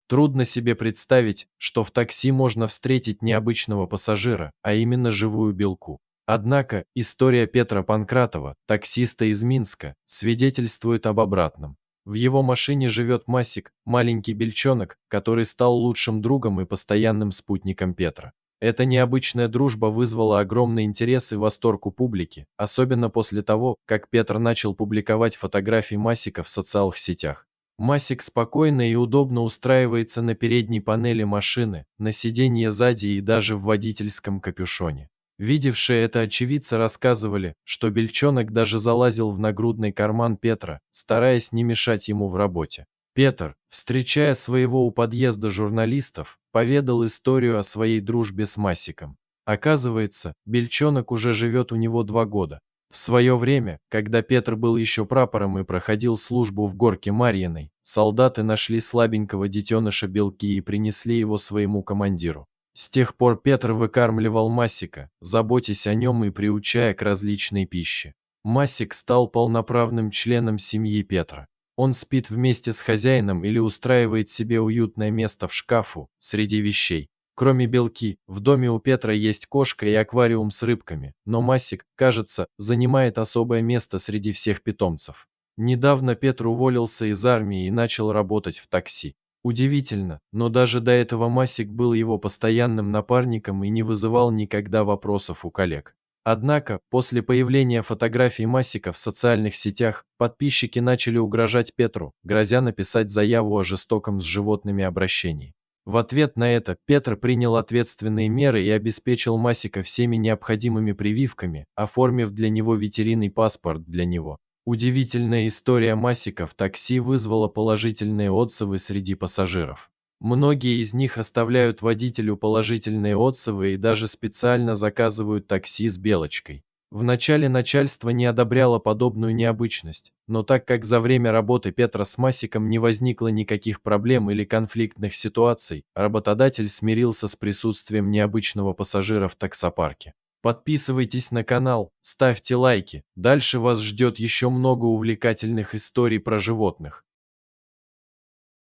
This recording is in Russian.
Трудно себе представить, что в такси можно встретить не обычного пассажира, а именно живую белку. Однако история Петра Панкратова, таксиста из Минска, свидетельствует об обратном. В его машине живет Масик, маленький бельчонок, который стал лучшим другом и постоянным спутником Петра. Эта необычная дружба вызвала огромный интерес и восторг у публики, особенно после того, как Петр начал публиковать фотографии Масика в социальных сетях. Масик спокойно и удобно устраивается на передней панели машины, на сиденье сзади и даже в водительском капюшоне. Видевшие это очевидцы рассказывали, что бельчонок даже залазил в нагрудный карман Петра, стараясь не мешать ему в работе. Петр, встречая своего у подъезда журналистов, поведал историю о своей дружбе с Масиком. Оказывается, бельчонок уже живет у него 2 года. В свое время, когда Петр был еще прапором и проходил службу в Горке Марьиной, солдаты нашли слабенького детеныша белки и принесли его своему командиру. С тех пор Петр выкармливал Масика, заботясь о нем и приучая к различной пище. Масик стал полноправным членом семьи Петра. Он спит вместе с хозяином или устраивает себе уютное место в шкафу, среди вещей. Кроме белки, в доме у Петра есть кошка и аквариум с рыбками, но Масик, кажется, занимает особое место среди всех питомцев. Недавно Петр уволился из армии и начал работать в такси. Удивительно, но даже до этого Масик был его постоянным напарником и не вызывал никогда вопросов у коллег. Однако, после появления фотографий Масика в социальных сетях, подписчики начали угрожать Петру, грозя написать заяву о жестоком с животными обращении. В ответ на это Петр принял ответственные меры и обеспечил Масика всеми необходимыми прививками, оформив для него ветеринарный паспорт для него. Удивительная история Масика в такси вызвала положительные отзывы среди пассажиров. Многие из них оставляют водителю положительные отзывы и даже специально заказывают такси с белочкой. Вначале начальство не одобряло подобную необычность, но так как за время работы Петра с Масиком не возникло никаких проблем или конфликтных ситуаций, работодатель смирился с присутствием необычного пассажира в таксопарке. Подписывайтесь на канал, ставьте лайки, дальше вас ждет еще много увлекательных историй про животных.